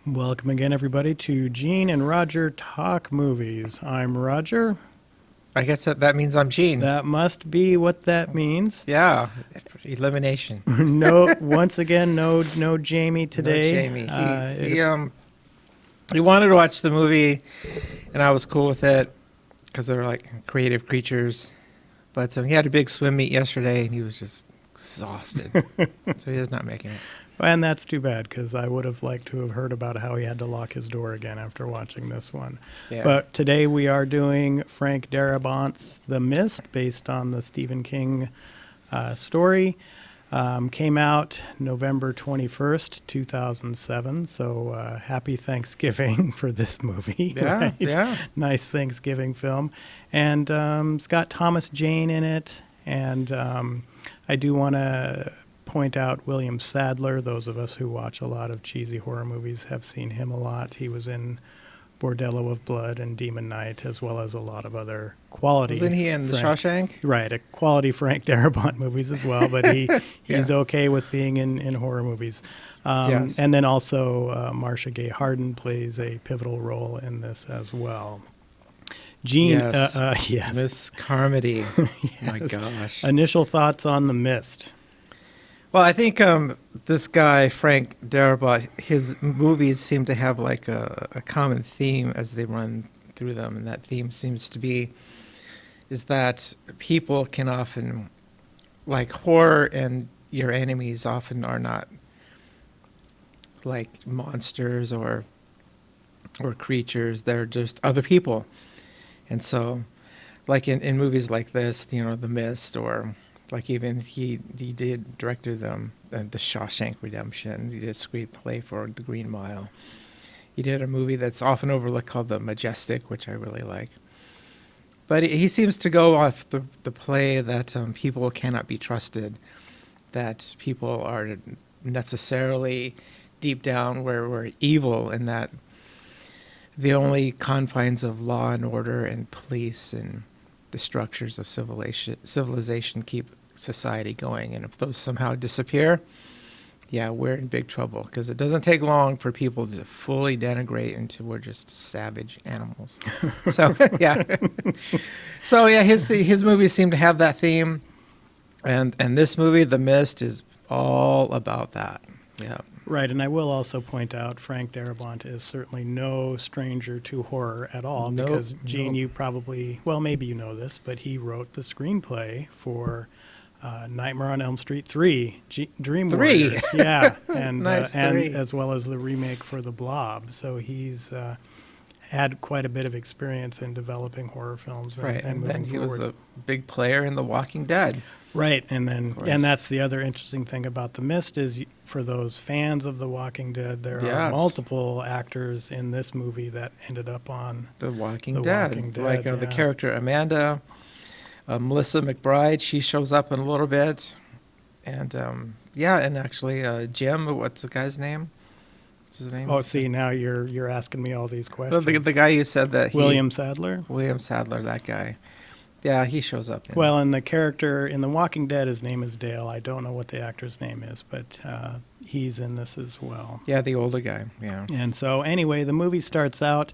Welcome again, everybody, to Gene and Roger Talk Movies. I'm Roger. I guess that means I'm Gene. That must be what that means. Yeah, elimination. Once again, no Jamey today. No Jamey. He wanted to watch the movie, and I was cool with it because they're like creative creatures. But he had a big swim meet yesterday, and he was just exhausted, so he is not making it. And that's too bad, because I would have liked to have heard about how he had to lock his door again after watching this one. Yeah. But today we are doing Frank Darabont's The Mist, based on the Stephen King story. Came out November 21st, 2007, so happy Thanksgiving for this movie. Yeah, right? yeah. Nice Thanksgiving film. And it's got Thomas Jane in it, and I do want to point out William Sadler. Those of us who watch a lot of cheesy horror movies have seen him a lot. He was in Bordello of Blood and Demon Knight, as well as a lot of other quality. Wasn't he in The Shawshank? Right, a quality Frank Darabont movies as well, but he's okay with being in horror movies. Yes. And then also Marcia Gay Harden plays a pivotal role in this as well. Gene, yes. Miss Carmody. Yes. My gosh. Initial thoughts on The Mist. Well, I think this guy, Frank Darabont, his movies seem to have like a common theme as they run through them. And that theme seems to be is that people can often, like horror and your enemies often are not like monsters or creatures. They're just other people. And so, like in movies like this, The Mist, or like even he directed them, The Shawshank Redemption. He did a screenplay for The Green Mile. He did a movie that's often overlooked called The Majestic, which I really like. But he seems to go off the play that people cannot be trusted, that people are necessarily deep down we're evil, and that the only confines of law and order and police and the structures of civilization keep society going. And if those somehow disappear, yeah, we're in big trouble, because it doesn't take long for people to fully denigrate into we're just savage animals. So, yeah. So, yeah, his movies seem to have that theme. And this movie, The Mist, is all about that. Yeah. Right, and I will also point out Frank Darabont is certainly no stranger to horror at all, because, Gene, you probably, well, maybe you know this, but he wrote the screenplay for Nightmare on Elm Street 3, Dream Warriors. Yeah, and, nice, and 3. as well as the remake for The Blob. So he's had quite a bit of experience in developing horror films. And then he was a big player in The Walking Dead. Right, and that's the other interesting thing about The Mist is, for those fans of The Walking Dead, there are multiple actors in this movie that ended up on The Walking Dead. Like the character Amanda, Melissa McBride, she shows up in a little bit, and and actually Jim, what's the guy's name? What's his name? Oh, see, now you're asking me all these questions. The guy you said that William Sadler, that guy. Yeah, he shows up. Well, and the character in The Walking Dead, his name is Dale. I don't know what the actor's name is, but he's in this as well. Yeah, the older guy, yeah. And so, anyway, the movie starts out,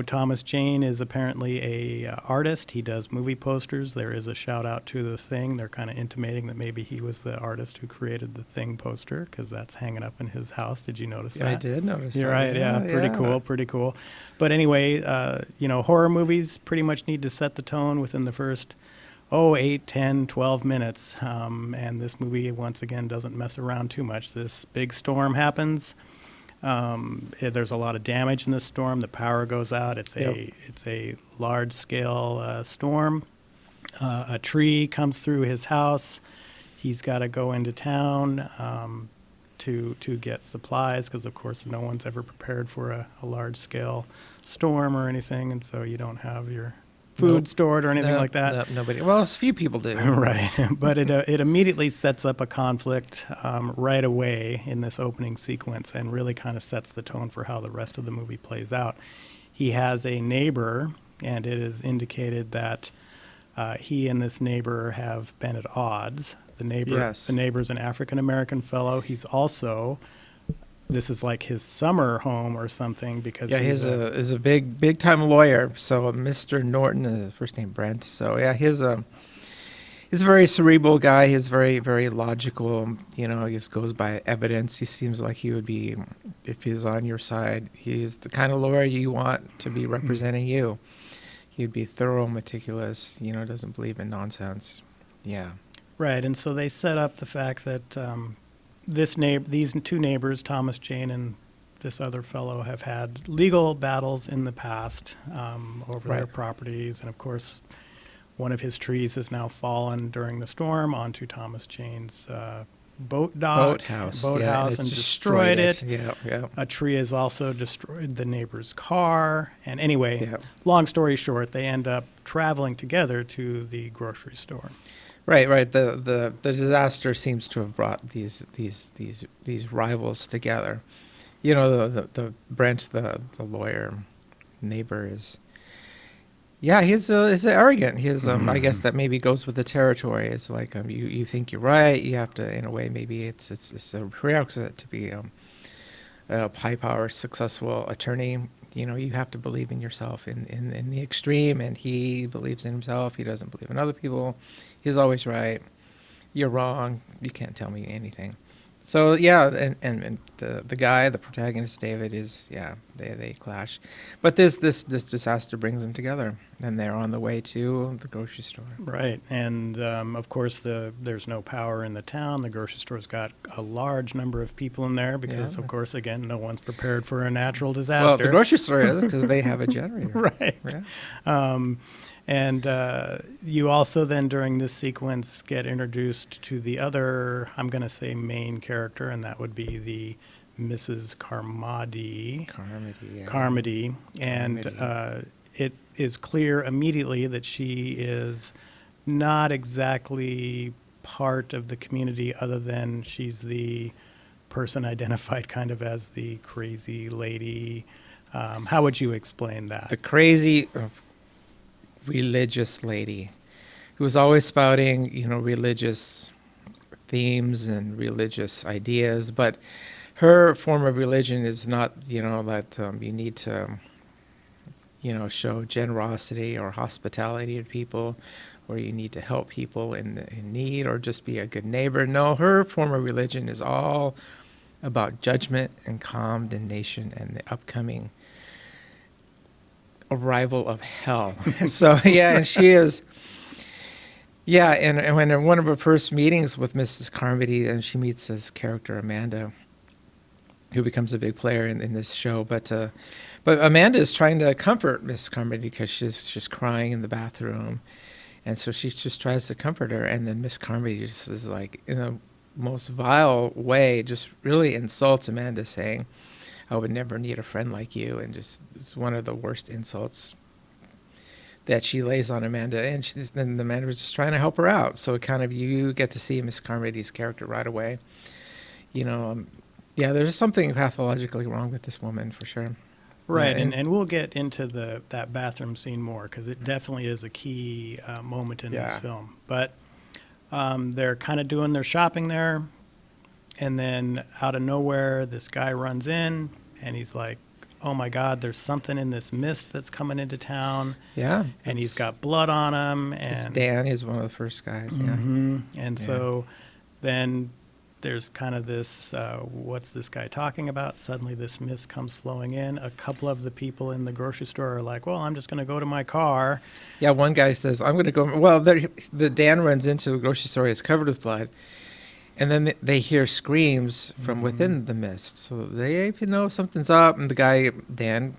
Thomas Jane is apparently a artist. He does movie posters. There is a shout-out to The Thing. They're kind of intimating that maybe he was the artist who created The Thing poster, because that's hanging up in his house. Did you notice that? I did notice that. You're right, yeah. Pretty cool. But anyway, horror movies pretty much need to set the tone within the first 8, 10, 12 minutes. And this movie, once again, doesn't mess around too much. This big storm happens. There's a lot of damage in this storm. The power goes out. It's a large-scale storm. A tree comes through his house. He's got to go into town to get supplies, because, of course, no one's ever prepared for a large-scale storm or anything, and so you don't have your food stored or anything like that. Nobody. Well, a few people do. Right. But it immediately sets up a conflict right away in this opening sequence, and really kind of sets the tone for how the rest of the movie plays out. He has a neighbor, and it is indicated that he and this neighbor have been at odds. The neighbor, Yes. the neighbor's an African-American fellow. He's also, this is like his summer home or something because Yeah, he's he's a big time lawyer. So Mr. Norton, first name Brent. So yeah, he's a very cerebral guy. He's very logical. You know, he just goes by evidence. He seems like he would be, if he's on your side, he's the kind of lawyer you want to be representing you. He'd be thorough, meticulous. You know, doesn't believe in nonsense. Yeah. right. And so they set up the fact that these two neighbors, Thomas Jane and this other fellow, have had legal battles in the past over their Right. properties, and of course, one of his trees has now fallen during the storm onto Thomas Jane's Boathouse. boathouse, and and it's destroyed it. Yeah. A tree has also destroyed the neighbor's car. And anyway, Yeah. long story short, they end up traveling together to the grocery store. Right. The disaster seems to have brought these rivals together. You know, the Brent, the lawyer neighbor is, yeah, he's arrogant. He's I guess that maybe goes with the territory. It's like you think you're right. You have to, in a way, maybe it's a prerequisite to be a high power successful attorney. You know, you have to believe in yourself in the extreme, and he believes in himself. He doesn't believe in other people. He's always right. You're wrong. You can't tell me anything. So yeah, and the guy, the protagonist, David, is, yeah, they clash, but this disaster brings them together, and they're on the way to the grocery store. Right. And of course, there's no power in the town. The grocery store's got a large number of people in there because, Yeah. of course, again, no one's prepared for a natural Well, disaster. the grocery store is, because they have a generator. Right. Yeah. And you also then, during this sequence, get introduced to the other, I'm going to say, main character, and that would be the Mrs. Carmody. Carmody. Yeah. Carmody. And Carmody. it is clear immediately that she is not exactly part of the community, other than she's the person identified kind of as the crazy lady. How would you explain that? The crazy religious lady who was always spouting, you know, religious themes and religious ideas, but her form of religion is not, you know, that you need to, you know, show generosity or hospitality to people, or you need to help people in need, or just be a good neighbor. No, her form of religion is all about judgment and condemnation and the upcoming arrival of hell. So yeah, and she is, yeah, and when in one of her first meetings with Mrs. Carmody, and she meets this character Amanda, who becomes a big player in this show, but Amanda is trying to comfort Mrs. Carmody because she's crying in the bathroom, and so she just tries to comfort her, and then Miss Carmody just is like, in a most vile way, just really insults Amanda, saying, "I would never need a friend like you," and just, it's one of the worst insults that she lays on Amanda, and then Amanda was just trying to help her out. So it kind of, you get to see Miss Carmody's character right away. You know, yeah, there's something pathologically wrong with this woman for sure. Right, Yeah, and we'll get into that bathroom scene more, because it definitely is a key moment in this Yeah. film. But they're kind of doing their shopping there, and then out of nowhere, this guy runs in, and he's like, "Oh my God, there's something in this mist that's coming into town," Yeah, and he's got blood on him. it's And Dan. He's one of the first guys. Yeah. Mhm. And Yeah. so then there's kind of this, what's this guy talking about? Suddenly this mist comes flowing in. A couple of the people in the grocery store are like, "Well, I'm just going to go to my car." Yeah, one guy says, "I'm going to go." Well, the Dan runs into the grocery store. It's covered with blood, and then they hear screams from within the mist. So they know something's up. And the guy Dan,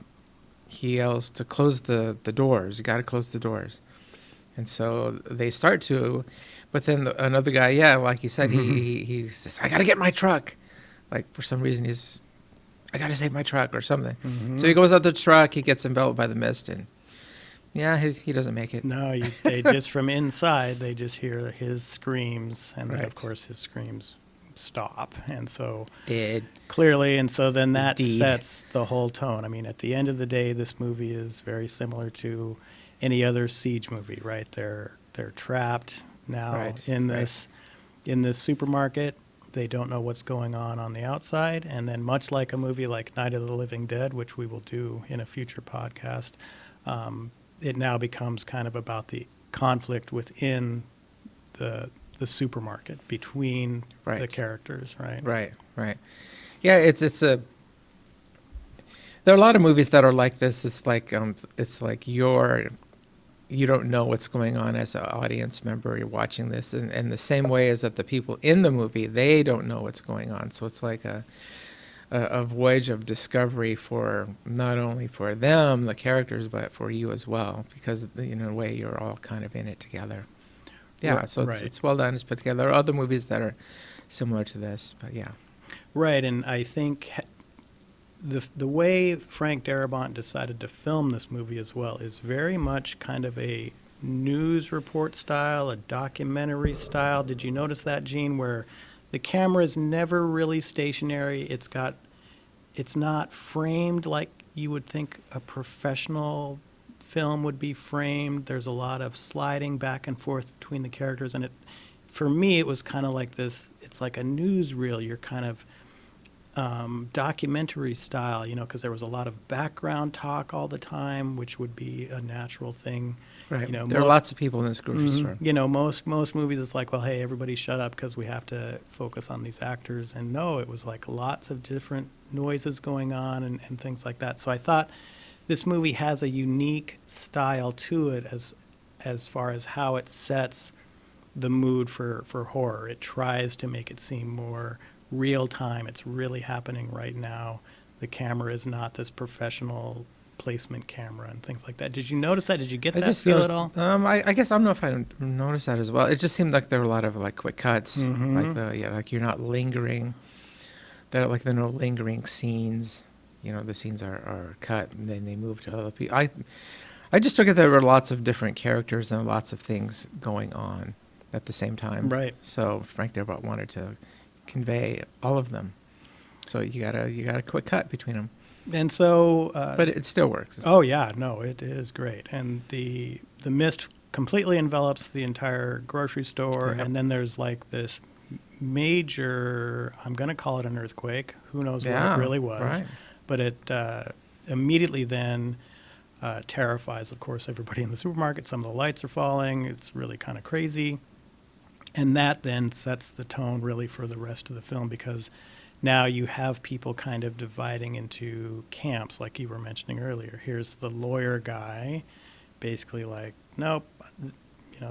he yells to close the doors. You got to close the doors. And so they start to, but then another guy, yeah, like you said, he says, "I got to get my truck." Like, for some reason, "I got to save my truck," or something. Mhm. So he goes out the truck. He gets enveloped by the mist, and yeah, he doesn't make it. No, they just, from inside, they just hear his screams, and then, of Right. course, his screams stop. And so Dead. clearly, and so then that Indeed. sets the whole tone. I mean, at the end of the day, this movie is very similar to any other siege movie, right? They're trapped now Right, in right. this in this supermarket. They don't know what's going on the outside. And then much like a movie like Night of the Living Dead, which we will do in a future podcast, it now becomes kind of about the conflict within the supermarket between the characters, right? Right. Yeah, it's a. There are a lot of movies that are like this. It's like you don't know what's going on as an audience member. You're watching this, and the same way as that the people in the movie, they don't know what's going on. So it's like a voyage of discovery for not only for them, the characters, but for you as well, because in a way you're all kind of in it together. Yeah, Right, so it's well done. It's put together. There are other movies that are similar to this, but yeah. Right, and I think the way Frank Darabont decided to film this movie as well is very much kind of a news report style, a documentary style. Did you notice that, Gene, where the camera is never really stationary? It's not framed like you would think a professional film would be framed. There's a lot of sliding back and forth between the characters, and for me it was kind of like this. It's like a newsreel. You're kind of documentary style, because there was a lot of background talk all the time, which would be a natural thing. Right. There are lots of people in this grocery store. Most movies, it's like, well, hey, everybody shut up because we have to focus on these actors. And no, it was like lots of different noises going on and things like that. So I thought this movie has a unique style to it as far as how it sets the mood for horror. It tries to make it seem more real time. It's really happening right now. The camera is not this professional placement camera and things like that. Did you notice that? Did you get that feel at all? I guess I don't know if I noticed that as well. It just seemed like there were a lot of like quick cuts, like you're not lingering. There are no lingering scenes. The scenes are cut and then they move to other people. I just took it there were lots of different characters and lots of things going on at the same time. Right. So Frank Darabont wanted to convey all of them. So you got a quick cut between them. And so, but it still works. Oh yeah, no, it is great. And the mist completely envelops the entire grocery store, and then there's like this major, I'm going to call it an earthquake. Who knows what it really was? Right. But it immediately then terrifies, of course, everybody in the supermarket. Some of the lights are falling. It's really kind of crazy. And that then sets the tone really for the rest of the film, because now you have people kind of dividing into camps, like you were mentioning earlier. Here's the lawyer guy, basically like, nope,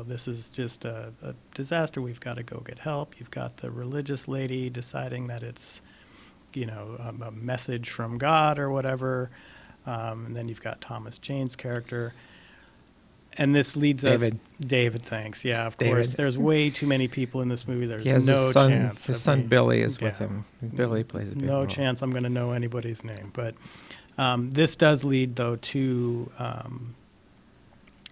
this is just a disaster. We've got to go get help. You've got the religious lady deciding that it's, a message from God or whatever. And then you've got Thomas Jane's character. And this leads David, thanks. Yeah, of course. There's way too many people in this movie. There's no chance. His son Billy is with him. Billy plays a big role. No chance I'm going to know anybody's name. But this does lead, though, to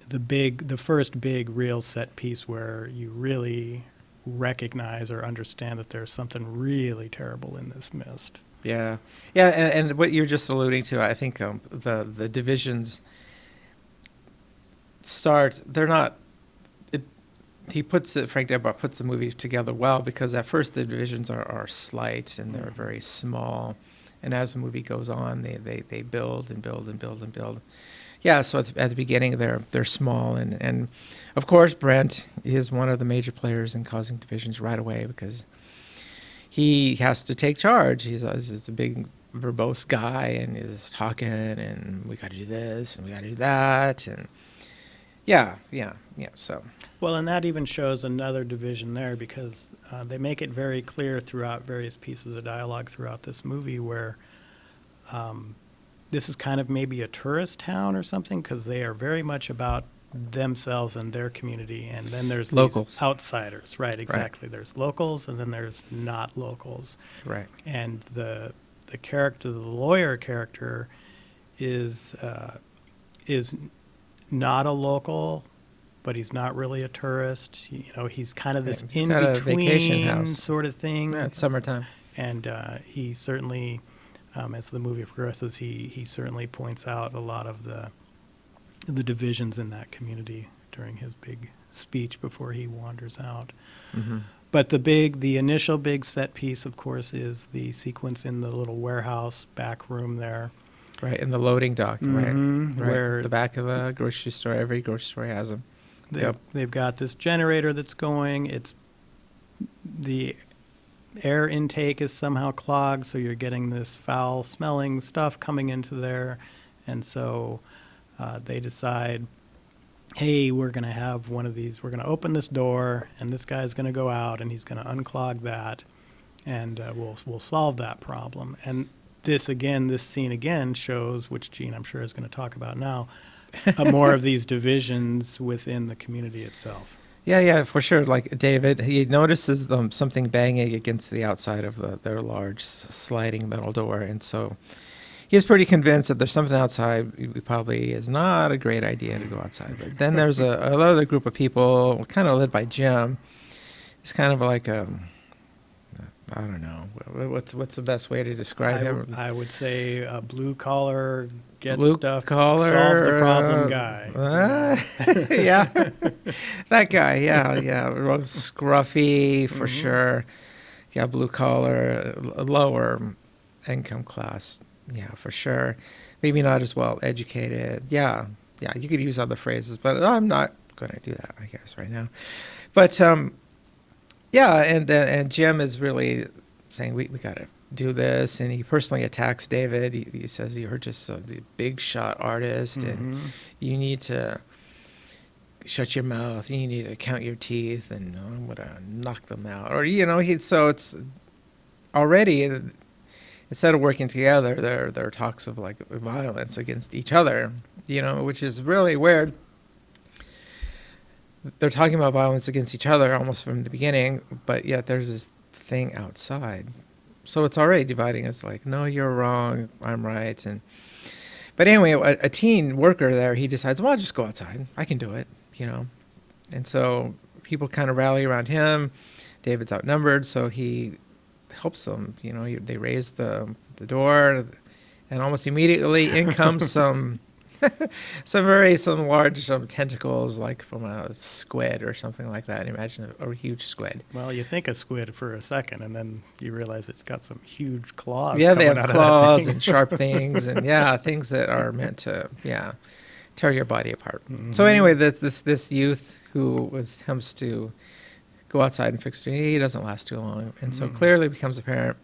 the first big real set piece where you really recognize or understand that there's something really terrible in this mist. Yeah. And what you're just alluding to, I think the divisions start, they're not, Frank Darabont puts the movie together well, because at first the divisions are slight and they're very small, and as the movie goes on they build and build and build and build. Yeah, so at the beginning they're small, and of course Brent is one of the major players in causing divisions right away, because he has to take charge. He's a big verbose guy, and he's talking, and we got to do this and we got to do that, and yeah. So. Well, and that even shows another division there, because they make it very clear throughout various pieces of dialogue throughout this movie where this is kind of maybe a tourist town or something, because they are very much about themselves and their community, and then there's locals, these outsiders. Right, exactly. Right. There's locals, and then there's not locals. Right. And the character, the lawyer character, is not a local, but he's not really a tourist. He's kind of this in-between sort of thing. Yeah, it's summertime. And he certainly, as the movie progresses, he certainly points out a lot of the divisions in that community during his big speech before he wanders out. Mm-hmm. But the initial big set piece, of course, is the sequence in the little warehouse back room there. Right, in the loading dock, right, Where the back of a grocery store. Every grocery store has them. they've got this generator that's going. It's the air intake is somehow clogged, so you're getting this foul-smelling stuff coming into there. And so they decide, hey, we're going to have one of these. We're going to open this door, and this guy's going to go out, and he's going to unclog that, and we'll solve that problem. And this scene again shows, which Gene I'm sure is going to talk about now, more of these divisions within the community itself. Yeah, for sure. Like David, he notices something banging against the outside of their large sliding metal door, and so he's pretty convinced that there's something outside. It probably is not a great idea to go outside. But then there's another group of people, kind of led by Jim. He's kind of like I don't know. What's the best way to describe him? I would say a blue-collar, Blue-collar, solve the problem guy. Yeah, that guy. Yeah, real scruffy for sure. Yeah, blue-collar, lower income class. Yeah, for sure. Maybe not as well educated. Yeah. You could use other phrases, but I'm not going to do that, I guess, right now. But yeah, and Jim is really saying we got to do this, and he personally attacks David. He says you're just a big shot artist, and you need to shut your mouth. You need to count your teeth, and I'm gonna knock them out. Or so it's already, instead of working together, there are talks of like violence against each other. Which is really weird. They're talking about violence against each other almost from the beginning, but yet there's this thing outside. So it's already dividing us like, no, you're wrong, I'm right. But anyway, a teen worker there, he decides, well, I'll just go outside. I can do it, And so people kind of rally around him. David's outnumbered, so he helps them. They raise the door, and almost immediately in comes some some large tentacles, like from a squid or something like that. Imagine a huge squid. Well, you think a squid for a second, and then you realize it's got some huge claws. Yeah, they have claws and sharp things, and things that are meant to tear your body apart. So anyway, this youth who attempts to go outside and fix it, he doesn't last too long, and so clearly becomes apparent.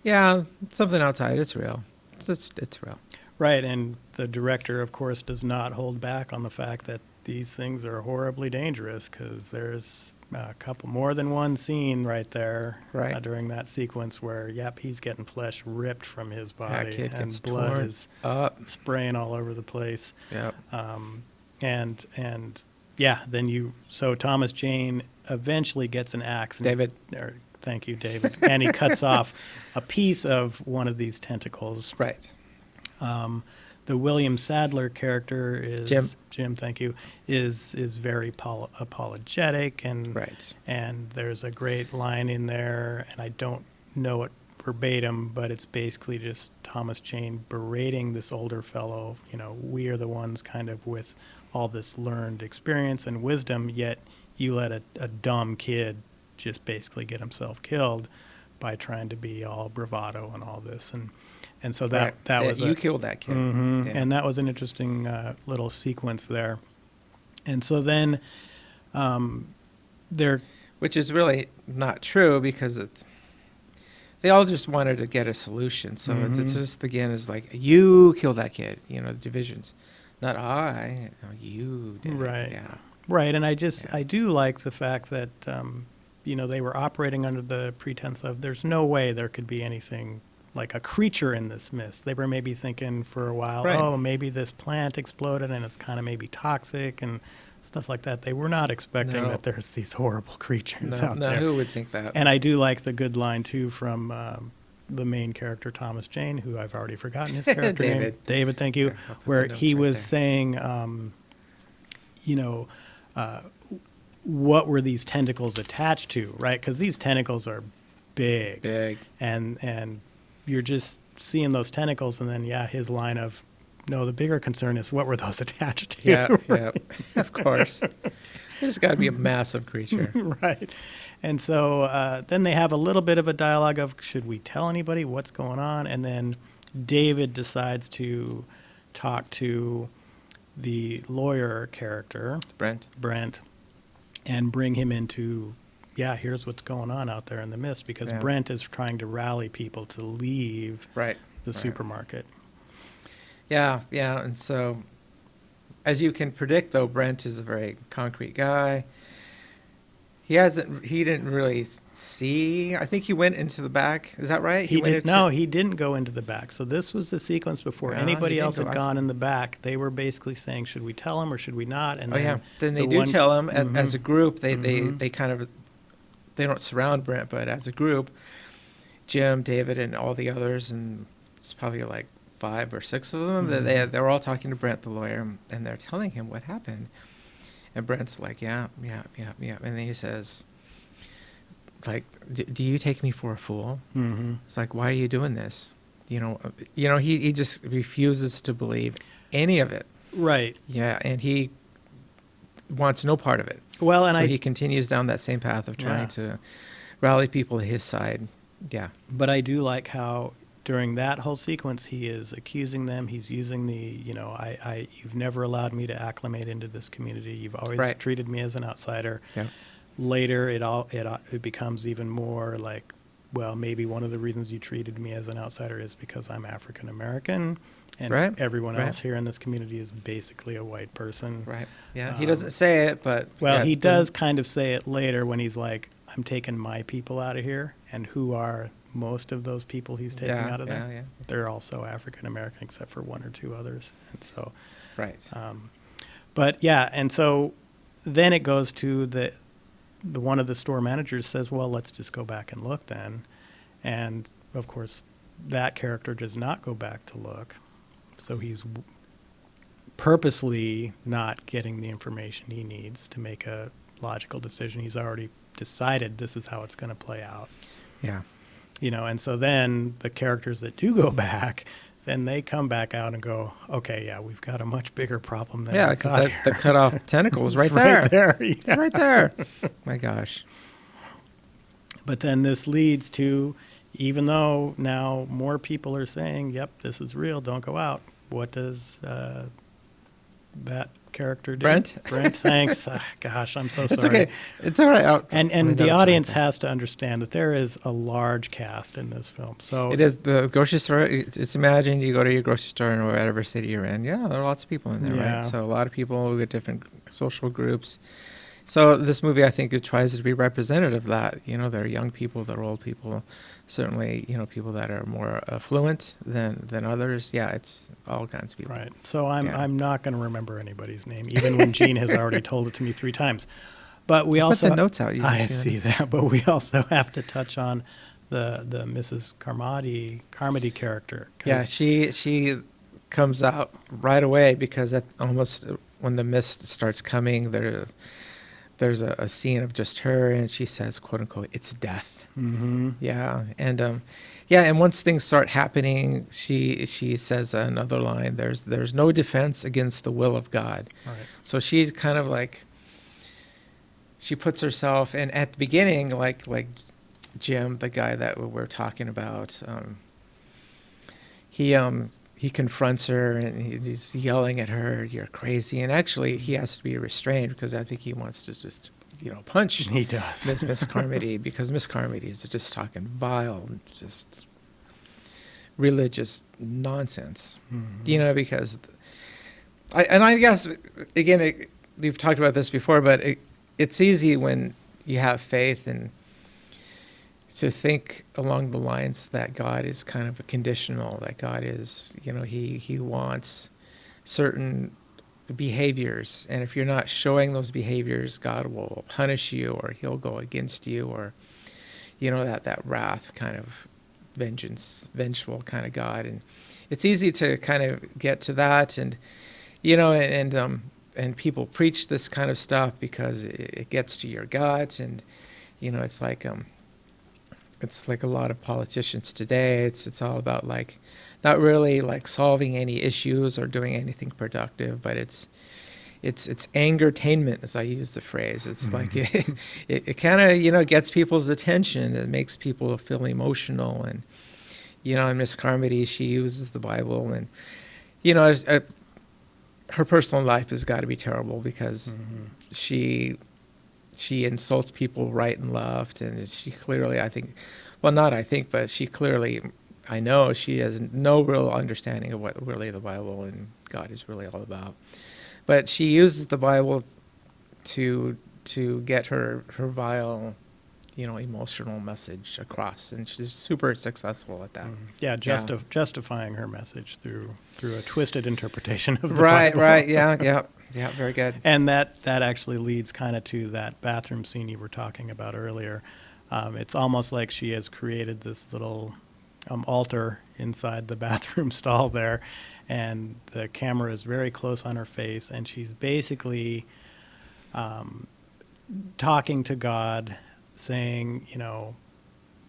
Yeah, something outside. It's real. It's real. Right, and the director, of course, does not hold back on the fact that these things are horribly dangerous, because there's a couple more than one scene right there during that sequence where, he's getting flesh ripped from his body, and blood is spraying all over the place. Yep. So Thomas Jane eventually gets an axe. Thank you, David. And he cuts off a piece of one of these tentacles. Right. The William Sadler character is Jim. Thank you. Is very apologetic, and there's a great line in there, and I don't know it verbatim, but it's basically just Thomas Jane berating this older fellow. We are the ones kind of with all this learned experience and wisdom, yet you let a dumb kid just basically get himself killed by trying to be all bravado and all this, and so that was you killed that kid, and that was an interesting little sequence there. And so then which is really not true, because they all just wanted to get a solution. So it's just, again, is like, you killed that kid. The divisions, not I. No, you did. Right. Yeah. Right, and I do like the fact that they were operating under the pretense of there's no way there could be anything like a creature in this mist. They were maybe thinking for a while, maybe this plant exploded and it's kind of maybe toxic and stuff like that. They were not expecting that there's these horrible creatures out there. No, who would think that? And I do like the good line, too, from the main character, Thomas Jane, who I've already forgotten his character name. David, thank you. Where he was saying, what were these tentacles attached to, right? Because these tentacles are big. And you're just seeing those tentacles, and then, his line of, no, the bigger concern is what were those attached to? Yeah, yeah, of course. There's got to be a massive creature. Right. And so then they have a little bit of a dialogue of, should we tell anybody what's going on? And then David decides to talk to the lawyer character, Brent. and bring him into, yeah, here's what's going on out there in the mist, because Yeah. Brent is trying to rally people to leave Right. the supermarket. Yeah, yeah. And so, as you can predict, though, Brent is a very concrete guy. He didn't really see. I think he went into the back. Is that right? He went did, no, he didn't go into the back. So this was the sequence before No, anybody he didn't else go had gone in the back. They were basically saying, should we tell him or should we not? And Oh yeah. Then they the do one- tell him Mhm. as a group. They Mhm. kind of they don't surround Brent, but as a group, Jim, David, and all the others, and it's probably like 5 or 6 of them. Mhm. They're all talking to Brent, the lawyer, and they're telling him what happened. And Brent's like, yeah, and then he says, like, do you take me for a fool? Mhm. It's like, why are you doing this? He just refuses to believe any of it. Right. Yeah, and he wants no part of it. Well, and So he continues down that same path of trying Yeah. to rally people to his side. Yeah. But I do like how during that whole sequence he is accusing them. He's using the, you've never allowed me to acclimate into this community. You've always Right. treated me as an outsider. Yeah. Later, it becomes even more like, well, maybe one of the reasons you treated me as an outsider is because I'm African American, and Right. everyone Right. else here in this community is basically a white person. Right. Yeah. He Um, doesn't say it, but Well, yeah, he then- does kind of say it later when he's like, I'm taking my people out of here. And who are most of those people he's taking Yeah, out of there? yeah. They're also African American, except for 1 or 2 others. And so, Right. but yeah, and so then it goes to the one of the store managers says, well, let's just go back and look then. And of course, that character does not go back to look. So he's purposely not getting the information he needs to make a logical decision. He's already decided this is how it's going to play out. Yeah. And so then the characters that do go back, then they come back out and go, okay, yeah, we've got a much bigger problem than Yeah, I thought because the here. cut off tentacle is right It's there. Right there, yeah. Right there. My gosh. But then this leads to, even though now more people are saying, yep, this is real, don't go out, what does that character do? Brent? Brent, thanks. Gosh, I'm so It's sorry. okay. It's all right. And I mean, the that's audience all right. has to understand that there is a large cast in this film. So It is the grocery store. It's imagine you go to your grocery store in whatever city you're in. Yeah, there are lots of people in there, Yeah. right? So a lot of people with different social groups. So this movie, I think, it tries to be representative of that. There are young people, there are old people, certainly, people that are more affluent than others. Yeah, it's all kinds of people. Right. So I'm Yeah. I'm not going to remember anybody's name, even when Gene has already told it to me 3 times. But we also Put the notes out. You can I see see that, but we also have to touch on the Mrs. Carmody character. 'cause- Yeah, she comes out right away because almost when the mist starts coming, there's a scene of just her, and she says, "quote unquote," it's death. Mhm. Yeah, and and once things start happening, she says another line. There's no defense against the will of God. Right. So she's kind of like, she puts herself, and at the beginning, like Jim, the guy that we're talking about, he confronts her and he's yelling at her, "You're crazy!" And actually, he has to be restrained because I think he wants to just punch He does. Miss Carmody because Miss Carmody is just talking vile, just religious nonsense. Mhm. Because I guess again, we've talked about this before, but it's easy when you have faith and to think along the lines that God is kind of a conditional, that God is, he wants certain behaviors, and if you're not showing those behaviors, God will punish you, or he'll go against you, or that wrath kind of vengeful kind of God. And it's easy to kind of get to that, and and people preach this kind of stuff because it gets to your gut, and it's like it's like a lot of politicians today. It's all about like not really like solving any issues or doing anything productive, but it's angertainment, as I use the phrase. It's like it kind of, you know, gets people's attention. It makes people feel emotional. And, you know, and Miss Carmody, she uses the Bible. And, you know, her personal life has got to be terrible because she insults people right and left. And she clearly, I think, well, not I think, but she clearly, I know she has no real understanding of what really the Bible and God is really all about. But she uses the Bible to get her vile, you know, emotional message across, and she's super successful at that. Yeah, justifying her message through a twisted interpretation of the Right, Bible. right, yeah, very good. And that actually leads kind of to that bathroom scene you were talking about earlier. It's almost like she has created this little altar inside the bathroom stall there, and the camera is very close on her face, and she's basically talking to God, saying, you know,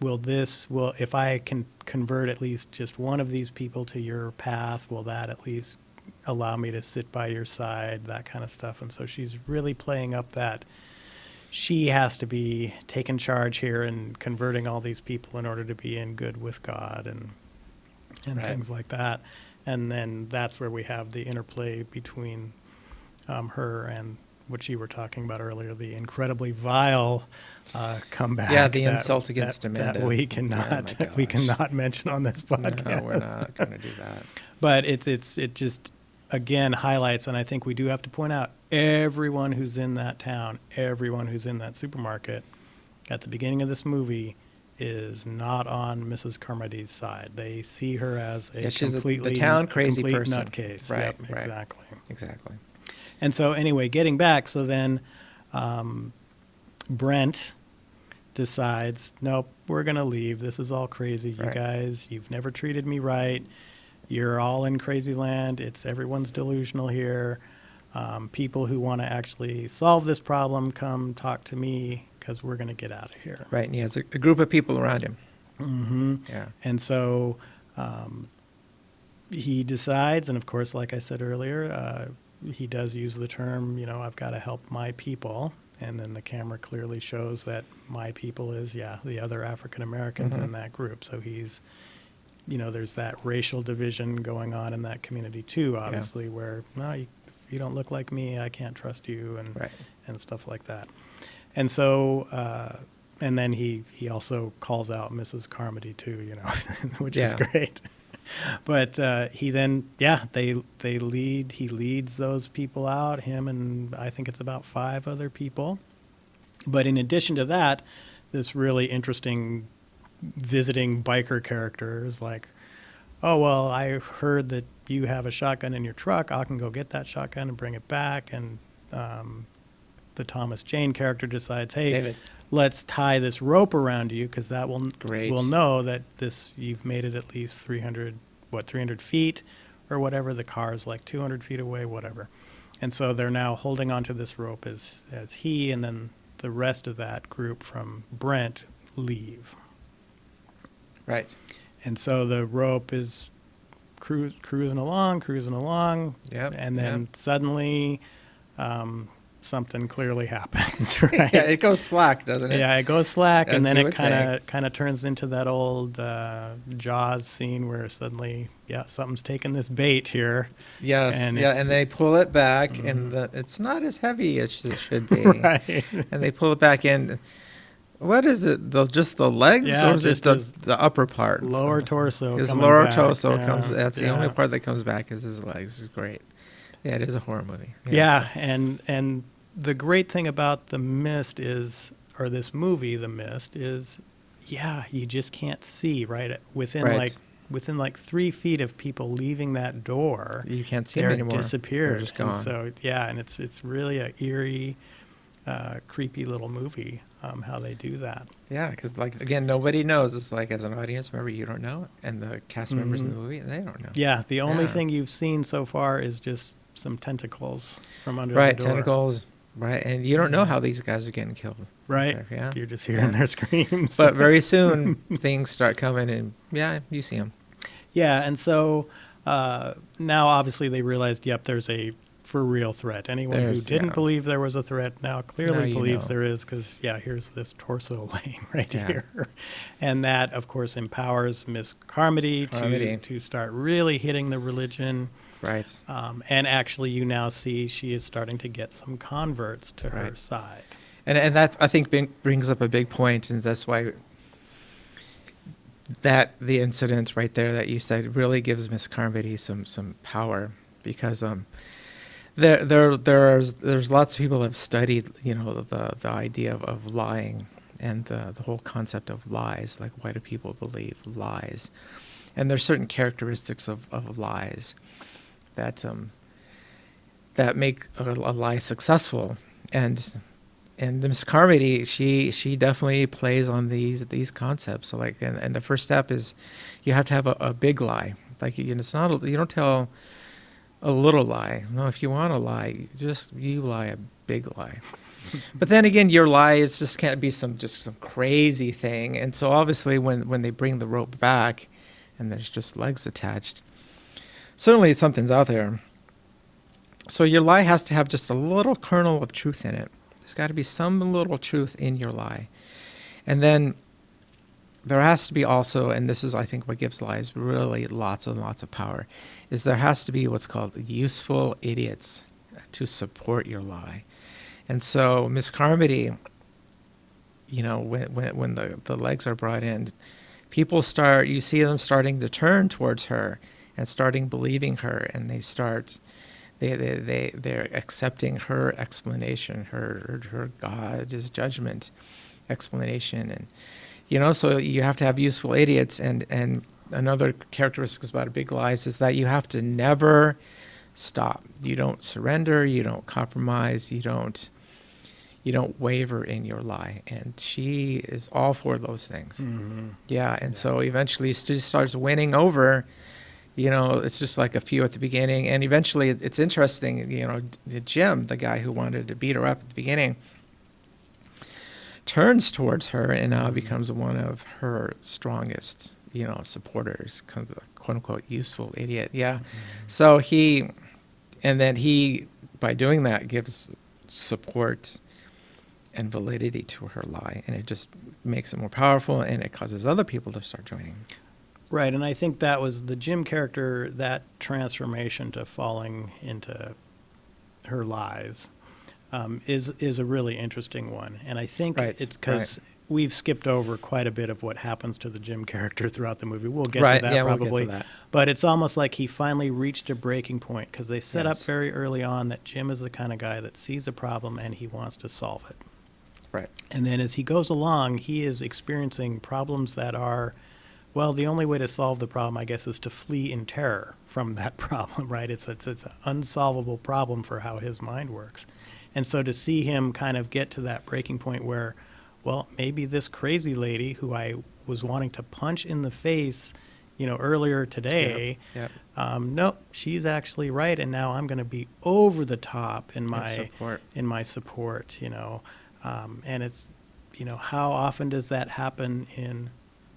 if I can convert at least just one of these people to your path, will that at least allow me to sit by your side, that kind of stuff. And so she's really playing up that she has to be taking charge here and converting all these people in order to be in good with God and Right. things like that. And then that's where we have the interplay between her and what you were talking about earlier, the incredibly vile comeback. Yeah, the insult against Amanda. That we Oh cannot my we gosh. cannot mention on this podcast. No, we're not going to do that. But it just again highlights, and I think we do have to point out, everyone who's in that town, everyone who's in that supermarket at the beginning of this movie is not on Mrs. Carmody's side. They see her as a She's completely the town crazy complete person. nutcase. Right, Yep, right. exactly. Exactly. And so anyway, getting back, so then Brent decides, nope, we're going to leave. This is all crazy. You Right. guys, you've never treated me right. You're all in crazy land. Everyone's delusional here. People who want to actually solve this problem, come talk to me because we're going to get out of here. Right, and he has a group of people around him. Mm-hmm. Yeah. And so he decides, and of course, like I said earlier, he does use the term, you know, I've got to help my people. And then the camera clearly shows that my people is, the other African Americans in that group. So he's, you know, there's that racial division going on in that community too, obviously, where, no, you don't look like me, I can't trust you, and Right. and stuff like that. And so, and then he also calls out Mrs. Carmody too, you know, which is Yeah. great. But he then, he leads those people out, him and I think it's about 5 other people. But in addition to that, this really interesting visiting biker character is like, oh, well, I heard that you have a shotgun in your truck. I can go get that shotgun and bring it back. And the Thomas Jane character decides, hey, David. let's tie this rope around you because that will Great. will know that you've made it at least 300 feet or whatever. The car is like 200 feet away, whatever. And so they're now holding onto this rope as he and then the rest of that group from Brent leave. Right. And so the rope is cruising along, Yep, and then yep. suddenly something clearly happens, right? Yeah, it goes slack, doesn't it? Yeah, it goes slack, As and then you it would kind of turns into that old Jaws scene where suddenly, something's taking this bait here. Yes, And yeah, it's- and they pull it back, and it's not as heavy as it should be. Right. And they pull it back in. What is it? Just the legs, Yeah, or is it just the, his the upper part? Lower torso. His coming lower back. torso Yeah, comes. That's the only yeah. part that comes back is his legs. It's great. Yeah, it is a horror movie. Yeah, and the great thing about The Mist is, or this movie, The Mist, is, you just can't see right within Right. like 3 feet of people leaving that door. You can't see them They're anymore. disappeared. They're just gone. And so and it's really a eerie, creepy little movie. How they do that. Yeah, because like again, nobody knows. It's like as an audience member, you don't know, and the cast members in the movie, they don't know. Yeah, the only Yeah. thing you've seen so far is just some tentacles from under Right, the door. tentacles. Right, and you don't know how these guys are getting killed. Right. Yeah. You're just hearing their screams. But very soon, things start coming, and yeah, you see them. Yeah, and so now obviously they realized, yep, there's a for real threat. Anyone who didn't believe there was a threat now clearly believes there is, because, yeah, here's this torso laying right here. And that, of course, empowers Miss Carmody to start really hitting the religion. Right. And actually, you now see she is starting to get some converts to her side. And that, I think, brings up a big point, and that's why that the incident right there that you said really gives Miss Carmody some power, because there's lots of people who have studied, you know, the idea of lying and the whole concept of lies. Like, why do people believe lies? And there's certain characteristics of lies that make a lie successful. And Miss Carmody, she definitely plays on these concepts. So, like, and the first step is you have to have a big lie. Like, it's not you don't tell a little lie. No, if you want to lie, you lie a big lie. But then again, your lie just can't be some crazy thing. And so obviously, when they bring the rope back, and there's just legs attached, certainly something's out there. So your lie has to have just a little kernel of truth in it. There's got to be some little truth in your lie. And then there has to be also, and this is, I think, what gives lies really lots and lots of power, is there has to be what's called useful idiots to support your lie. And so Miss Carmody, you know, when the legs are brought in, you see them starting to turn towards her and starting believing her, and they're accepting her explanation, her God's judgment explanation. And, you know, so you have to have useful idiots. And another characteristic about a big lies is that you have to never stop. You don't surrender, you don't compromise, you don't waver in your lie. And she is all for those things. Mm-hmm. Yeah, and so eventually she starts winning over. You know, it's just like a few at the beginning, and eventually it's interesting, you know, Jim, the guy who wanted to beat her up at the beginning, turns towards her and now becomes one of her strongest, you know, supporters, kind of the quote-unquote useful idiot. Yeah. Mm-hmm. So he, by doing that, gives support and validity to her lie, and it just makes it more powerful, and it causes other people to start joining. Right, and I think that was the Jim character, that transformation to falling into her lies is a really interesting one. And I think it's because we've skipped over quite a bit of what happens to the Jim character throughout the movie. We'll get to that probably. We'll get to that. But it's almost like he finally reached a breaking point, because they set up very early on that Jim is the kind of guy that sees a problem and he wants to solve it. Right. And then as he goes along, he is experiencing problems that are, well, the only way to solve the problem, I guess, is to flee in terror from that problem, right? It's an unsolvable problem for how his mind works. And so to see him kind of get to that breaking point where, well, maybe this crazy lady who I was wanting to punch in the face, you know, earlier today, no, she's actually right, and now I'm going to be over the top in my support, you know. And it's, you know, how often does that happen in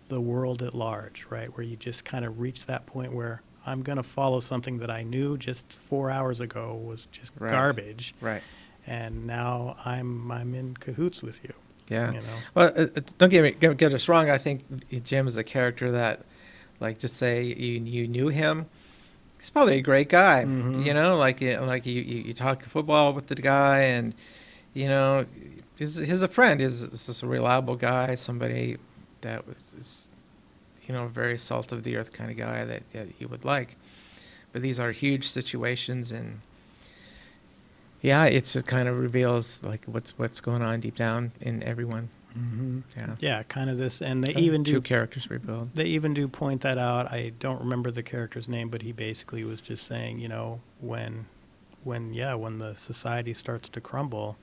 the world at large, right? Where you just kind of reach that point where I'm going to follow something that I knew just 4 hours ago was just garbage. Right. And now I'm in cahoots with you. Yeah. You know? Well, don't get us wrong. I think Jim is a character that, like, just say you knew him. He's probably a great guy. Mm-hmm. You know, like you talk football with the guy, and, you know, he's a friend. He's just a reliable guy, somebody that is, you know, very salt of the earth kind of guy that you would like. But these are huge situations, and it kind of reveals like what's going on deep down in everyone. Mm-hmm. Yeah, kind of this, and they even do 2 characters revealed. They even do point that out. I don't remember the character's name, but he basically was just saying, you know, when the society starts to crumble,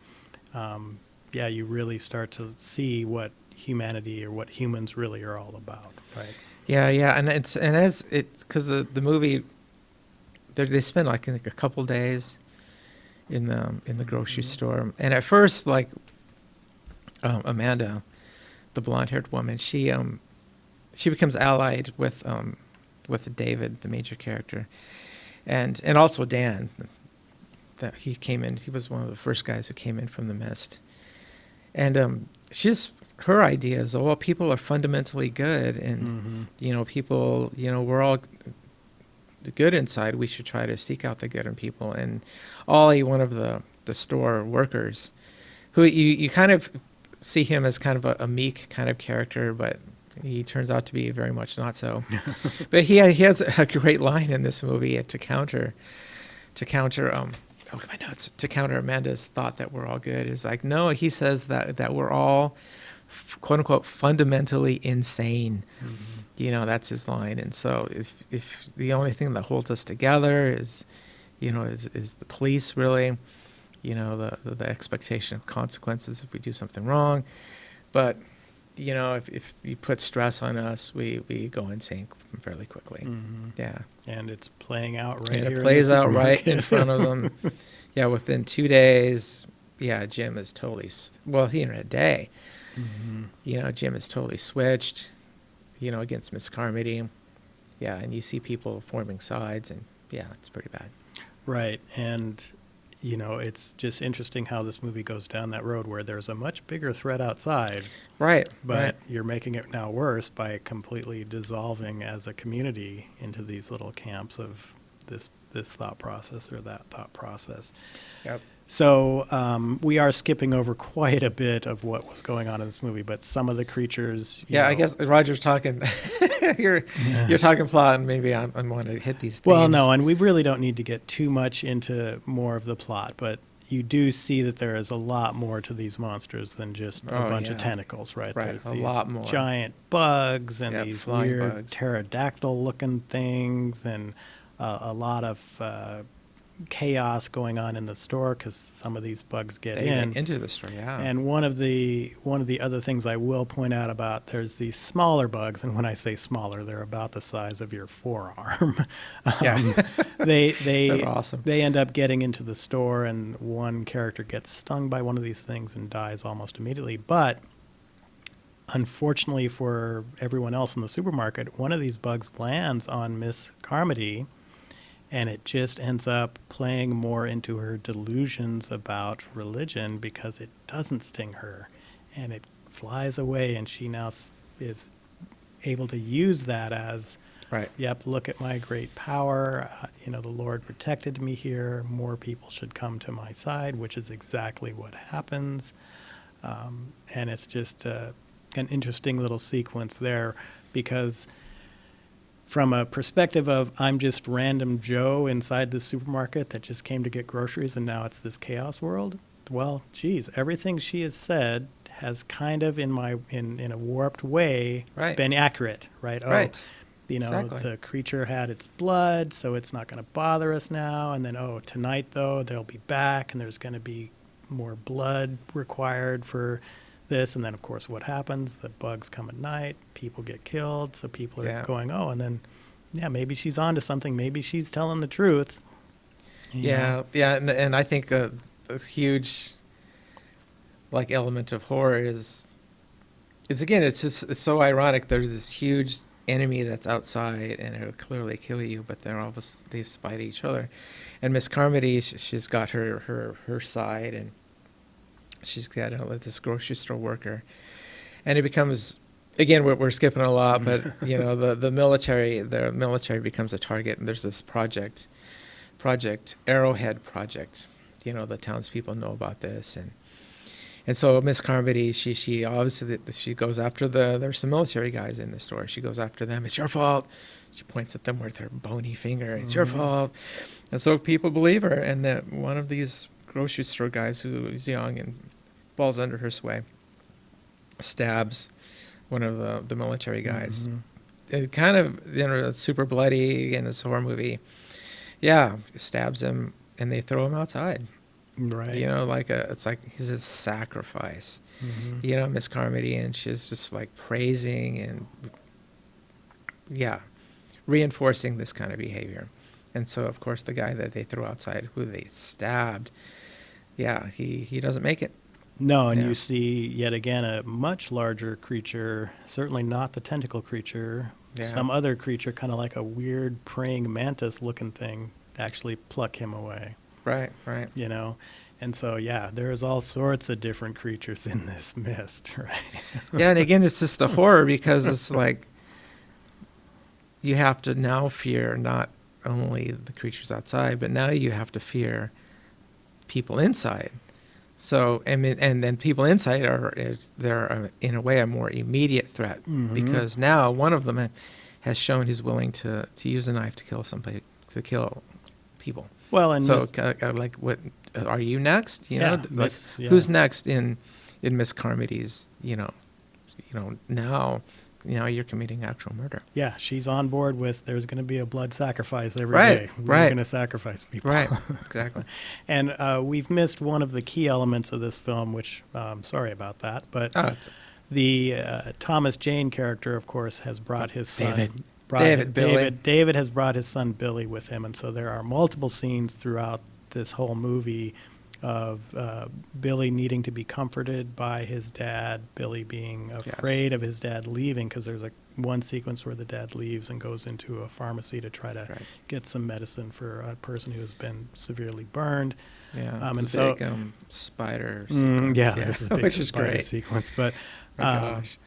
you really start to see what humanity or what humans really are all about, right? Yeah, and because the movie, they spend like a couple days in the grocery store. And at first, like Amanda, the blonde-haired woman, she becomes allied with David, the major character, and also Dan. That he came in. He was one of the first guys who came in from the mist, and her idea is, well, people are fundamentally good, and people, we're all good inside. We should try to seek out the good in people. And Ollie, one of the store workers, who you kind of see him as kind of a meek kind of character, but he turns out to be very much not so. But he has a great line in this movie to counter look at my notes, to counter Amanda's thought that we're all good. Is like, no, he says that we're all quote unquote fundamentally insane. That's his line. And so if the only thing that holds us together is the police, really, the expectation of consequences if we do something wrong. But if you put stress on us, we go insane fairly quickly. Yeah. And it's playing out right and here. It plays in the out right supermarket. in front of them. Yeah, within 2 days, Jim is totally, in a day, Jim is totally switched, against Miss Carmody. Yeah, and you see people forming sides, and it's pretty bad. Right. And, it's just interesting how this movie goes down that road where there's a much bigger threat outside. Right. But right. you're making it now worse by completely dissolving as a community into these little camps of this thought process or that thought process. Yep. So we are skipping over quite a bit of what was going on in this movie, but some of the creatures. I guess Roger's talking. you're talking plot, and maybe I want to hit these themes. Well, no, and we really don't need to get too much into more of the plot, but you do see that there is a lot more to these monsters than just a bunch of tentacles, right? Right, There's a these lot more. giant bugs and these weird bugs. pterodactyl-looking things, and a lot of chaos going on in the store because some of these bugs get into the store. Yeah. And one of the other things I will point out about, there's these smaller bugs, and when I say smaller, they're about the size of your forearm. They're awesome. They end up getting into the store, and one character gets stung by one of these things and dies almost immediately. But unfortunately for everyone else in the supermarket, one of these bugs lands on Miss Carmody, and it just ends up playing more into her delusions about religion because it doesn't sting her, and it flies away, and she now is able to use that as, yep, look at my great power. The Lord protected me here. More people should come to my side, which is exactly what happens. And it's just an interesting little sequence there because from a perspective of I'm just random Joe inside the supermarket that just came to get groceries and now it's this chaos world. Well, geez, everything she has said has kind of in a warped way been accurate, right? Right. Exactly. The creature had its blood, so it's not going to bother us now. And then, tonight though, they'll be back and there's going to be more blood required for this. And then, of course, what happens? The bugs come at night, people get killed, so people are going, and then, maybe she's onto something. Maybe she's telling the truth. And I think a huge, element of horror is again, it's so ironic. There's this huge enemy that's outside, and it'll clearly kill you, but they fight each other. And Miss Carmody, she's got her side, and she's got this grocery store worker, and it becomes, again, we're skipping a lot, but the military becomes a target, and there's this project Arrowhead project. The townspeople know about this, and so Miss Carmody, she obviously she goes after there's some military guys in the store. She goes after them. It's your fault. She points at them with her bony finger. It's your fault. And so people believe her, and that one of these grocery store guys who is young and falls under her sway stabs one of the military guys. It kind of, it's super bloody in this horror movie. Stabs him, and they throw him outside. Right. It's like he's a sacrifice. Miss Carmody, and she's just praising and reinforcing this kind of behavior. And so, of course, the guy that they threw outside, who they stabbed, yeah, he doesn't make it. No, and Yeah. you see yet again a much larger creature, certainly not the tentacle creature, Yeah. some other creature, kind of like a weird praying mantis looking thing, actually pluck him away, Right, right. you know? And so, yeah, there's all sorts of different creatures in this mist, right? Yeah, and again, it's just the horror, because it's like you have to now fear not only the creatures outside, but now you have to fear people inside. So, and then people inside they're in a way a more immediate threat, Mhm. because now one of them has shown he's willing to use a knife to kill somebody, to kill people. Well, and So, Miss- like, what are you next? You Yeah, know, like, yeah. who's next in Miss Carmody's? Now you're committing actual murder. yeah, she's on board with there's going to be a blood sacrifice every Right, day. We're right. going to sacrifice people. Right, exactly. And we've missed one of the key elements of this film, which sorry about that, but Oh, it's the Thomas Jane character, of course, has brought his son. David. Billy. Billy. David has brought his son Billy with him, and so there are multiple scenes throughout this whole movie of Billy needing to be comforted by his dad, Billy being afraid of his dad leaving, because there's one sequence where the dad leaves and goes into a pharmacy to try to get some medicine for a person who has been severely burned. Yeah, and it's a so big spider sequence. there's the big which is spider great. sequence, but My gosh.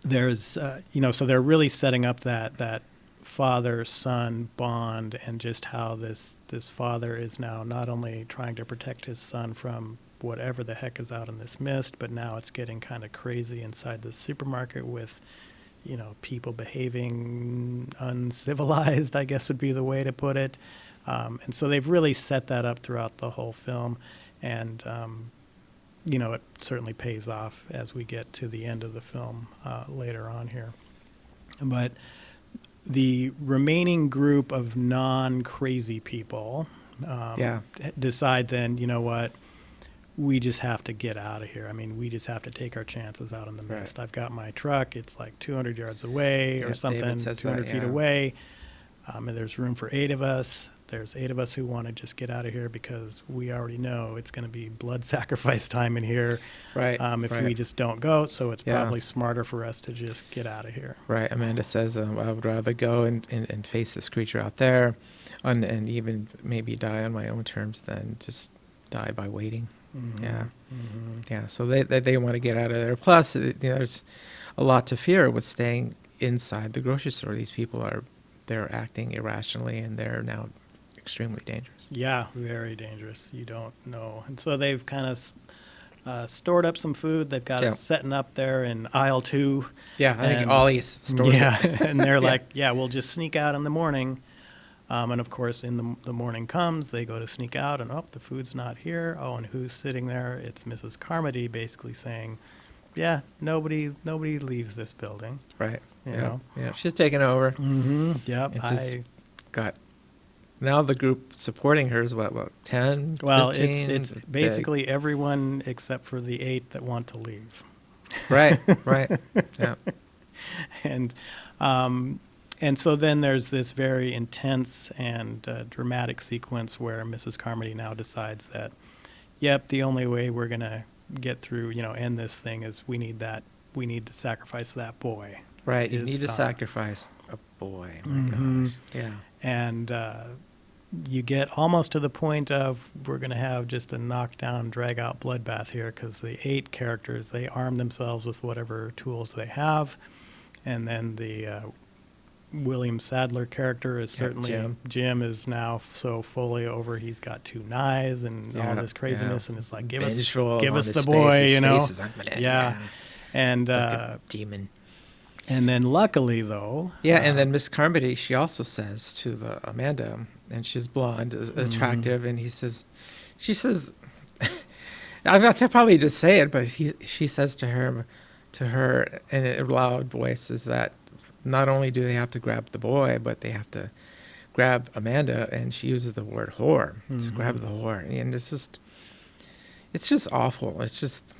there's so they're really setting up that father-son bond, and just how this father is now not only trying to protect his son from whatever the heck is out in this mist, but now it's getting kind of crazy inside the supermarket with people behaving uncivilized, I guess would be the way to put it. And so they've really set that up throughout the whole film, and it certainly pays off as we get to the end of the film later on here. But the remaining group of non-crazy people decide then, you know what, we just have to get out of here. I mean, we just have to take our chances out in the mist. I've got my truck. It's like 200 yards away or something, 200 feet away. And there's room for 8 of us. There's 8 of us who want to just get out of here because we already know it's going to be blood sacrifice time in here if we just don't go. So it's probably smarter for us to just get out of here. Right. Amanda says, I would rather go and face this creature out there and even maybe die on my own terms than just die by waiting. Mm-hmm. Yeah. Mm-hmm. Yeah. So they want to get out of there. Plus, there's a lot to fear with staying inside the grocery store. These people they're acting irrationally, and they're now extremely dangerous. Yeah, very dangerous. You don't know. And so they've kind of stored up some food. They've got it setting up there in aisle 2. Yeah, I think Ollie's stores it. And they're like, we'll just sneak out in the morning. And, of course, in the morning comes, they go to sneak out, and, the food's not here. Oh, and who's sitting there? It's Mrs. Carmody basically saying, nobody leaves this building. Right. You know? Yeah. She's taken over. Mm-hmm. Yep. It's just got... Now the group supporting her is what 10, Well, 15? it's basically everyone except for the 8 that want to leave. Right. Yeah. And so then there's this very intense and dramatic sequence where Mrs. Carmody now decides that, the only way we're going to get through, end this thing is we need to sacrifice that boy. Right, you need to sacrifice a boy. My gosh. Yeah. And you get almost to the point of we're going to have just a knockdown, drag-out bloodbath here, because the 8 characters, they arm themselves with whatever tools they have. And then the William Sadler character is certainly, Jim is now so fully over, he's got 2 knives and all this craziness, and it's like, give us the boy, And like demon. And then luckily, though... and then Miss Carmody, she also says to the Amanda, and she's blonde, attractive, and she says, I probably just say it, but she says to her in a loud voice is that not only do they have to grab the boy, but they have to grab Amanda, and she uses the word whore. To grab the whore, and it's just awful. It's just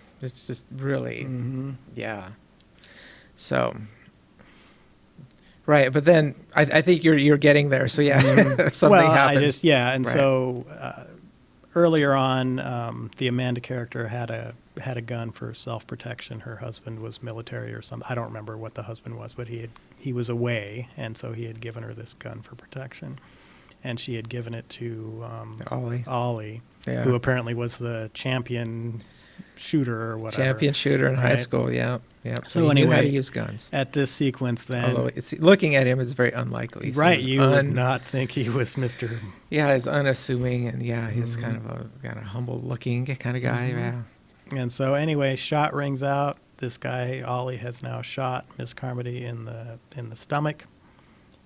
really, So Right, but then I think you're getting there. So yeah, something well, happens. and Right. so earlier on, the Amanda character had a gun for self-protection. Her husband was military or something. I don't remember what the husband was, but he was away, and so he had given her this gun for protection, and she had given it to Ollie, Yeah. who apparently was the champion shooter or whatever. Champion shooter in high Right. school. Yeah, yeah. So he knew how to anyway, use guns. At this sequence, then, Although looking at him, it's very unlikely. So right, he's you would not think he was Mr. Yeah, he's unassuming, and yeah, he's kind of a humble-looking kind of guy. Yeah. And so anyway, shot rings out. This guy Ollie has now shot Miss Carmody in the stomach,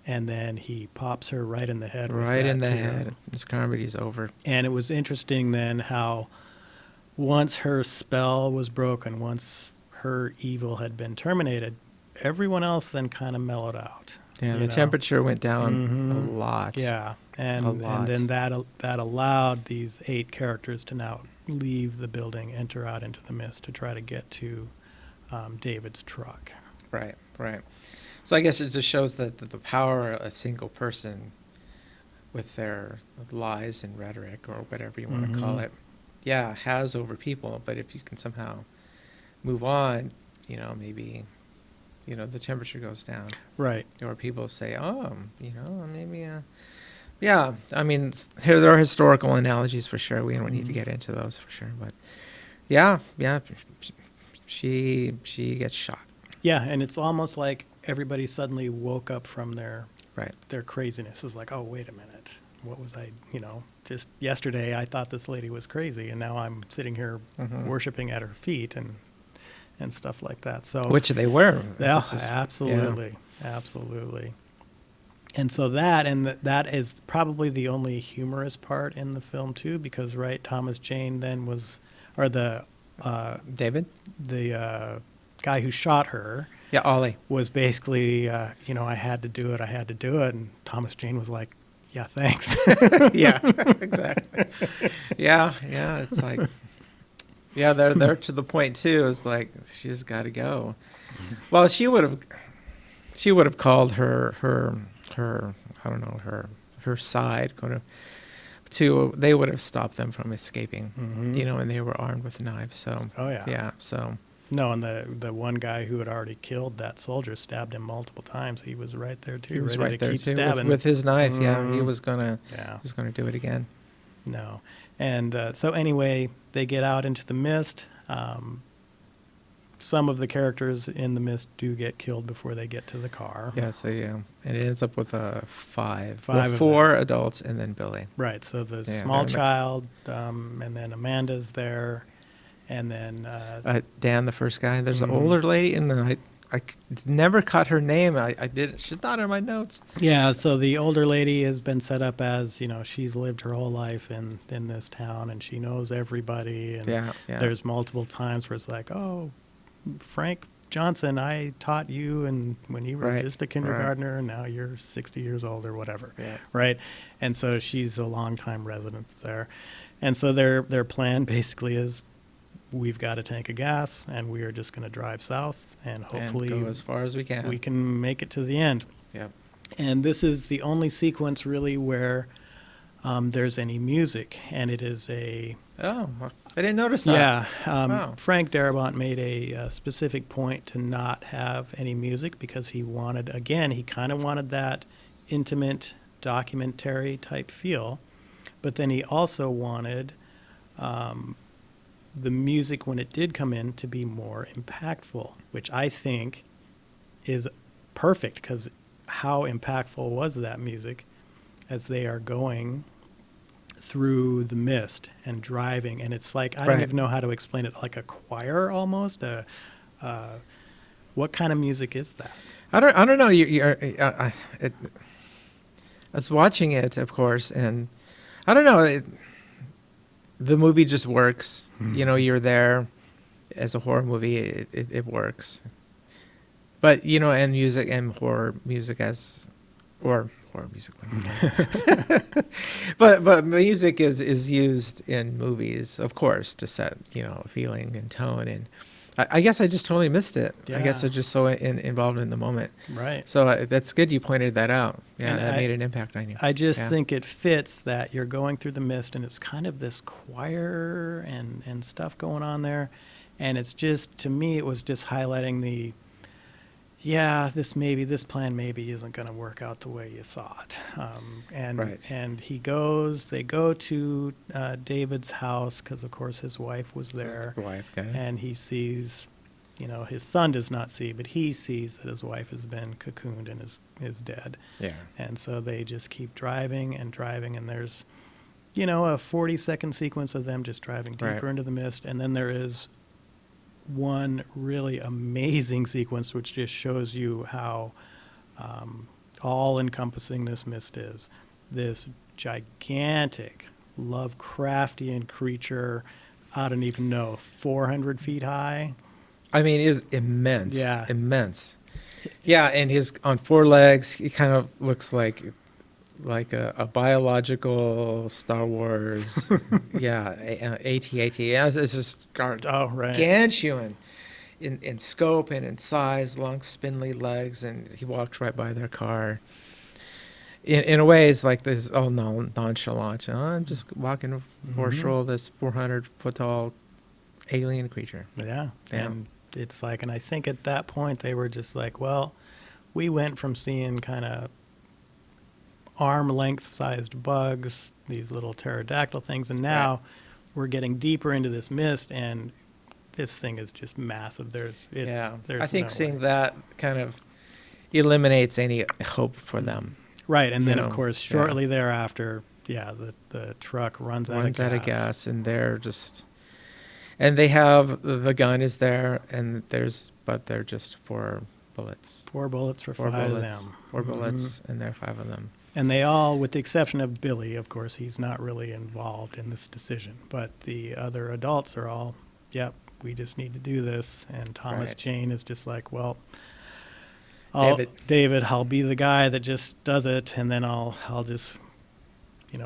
and then he pops her right in the head. Right in the too. head. Miss Carmody's over. And it was interesting then how once her spell was broken, once her evil had been terminated, everyone else then kind of mellowed out. Yeah, you the know? temperature went down a lot. Yeah, and A lot. then that allowed these 8 characters to now leave the building, enter out into the mist to try to get to David's truck. Right, right. So I guess it just shows that the power a single person with their lies and rhetoric, or whatever you want to call it, has over people. But if you can somehow move on, maybe, the temperature goes down. Right. Or people say, maybe, yeah. I mean, here there are historical analogies for sure. We don't need to get into those for sure. But yeah, she gets shot. Yeah, and it's almost like everybody suddenly woke up from their craziness. It's like, oh, wait a minute. What was I, just yesterday I thought this lady was crazy, and now I'm sitting here worshiping at her feet and stuff like that. So Which they were. Yeah, absolutely. And so that is probably the only humorous part in the film too, because Thomas Jane then was, or the David? The guy who shot her. Yeah, Ollie. Was basically, I had to do it, and Thomas Jane was like, yeah, thanks. Yeah, exactly. Yeah, it's like, yeah, they're to the point too. It's like she's got to go. Well, she would have called her I don't know, her side to they would have stopped them from escaping. And they were armed with knives. So so. No, and the one guy who had already killed that soldier stabbed him multiple times. He was right there too. He was ready right to there keep too stabbing with his knife. Yeah, he was gonna do it again. No, and so anyway, they get out into the mist. Some of the characters in the mist do get killed before they get to the car. Yes, they and it ends up with five. Five of 4 adults and then Billy. Right. So the small child, and then Amanda's there. And then Dan, the first guy. There's an older lady, and then I never caught her name. I did. She's not in my notes. Yeah. So the older lady has been set up as she's lived her whole life in this town, and she knows everybody. And there's multiple times where it's like, oh, Frank Johnson, I taught you, and when you were just a kindergartner, and now you're 60 years old or whatever. Yeah. Right. And so she's a longtime resident there, and so their plan basically is, we've got a tank of gas, and we are just going to drive south, and hopefully go as far as we can. We can make it to the end. Yep. And this is the only sequence really where there's any music, and it is a... Oh, I didn't notice that. Yeah. Wow. Frank Darabont made a specific point to not have any music because he wanted, again, he kind of wanted that intimate documentary type feel, but then he also wanted... the music, when it did come in, to be more impactful, which I think is perfect, because how impactful was that music as they are going through the mist and driving, and it's like, I don't even know how to explain it, like a choir almost. What kind of music is that? I don't know. I was watching it, of course, and I don't know. The movie just works. You're there as a horror movie. It works. But, and music and horror music horror music. but music is used in movies, of course, to set, feeling and tone. And I guess I just totally missed it. I guess Yeah. I'm just so involved in the moment. Right. So that's good you pointed that out. Yeah, And that made an impact on you. I just Yeah. think it fits that you're going through the mist and it's kind of this choir and stuff going on there. And it's just, to me, it was just highlighting this plan maybe isn't going to work out the way you thought. Right. And they go to David's house because, of course, his wife was there. His wife, got it. And he sees, his son does not see, but he sees that his wife has been cocooned and is dead. Yeah. And so they just keep driving, and there's, a 40-second sequence of them just driving deeper Right. into the mist. And then there is one really amazing sequence which just shows you how all-encompassing this mist is. This gigantic Lovecraftian creature, I don't even know, 400 feet high. I mean, it is immense. Yeah. Immense. Yeah, and he's on four legs. He kind of looks like a biological Star Wars. Yeah, AT-AT. Yeah, it's just Oh, right. gargantuan in scope and in size, long spindly legs, and he walks right by their car. In a way, it's like this all nonchalant. I'm just walking for a stroll, this 400-foot tall alien creature. Yeah. Yeah. And it's like, and I think at that point they were just like, well, we went from seeing kind of arm-length sized bugs, these little pterodactyl things, and now we're getting deeper into this mist, and this thing is just massive. There's I think no seeing way. that kind of eliminates any hope for them. Right, and you then of know, course yeah. shortly thereafter, the truck runs out of gas. And they're just, and they have the gun is there, and but they're just four bullets. 4 bullets for Four 5 bullets. of them. 4 Mhm. bullets, and there are 5 of them. And they all, with the exception of Billy, of course, he's not really involved in this decision. But the other adults are all, yep, we just need to do this. And Thomas Right. Jane is just like, well, David. I'll be the guy that just does it, and then I'll just,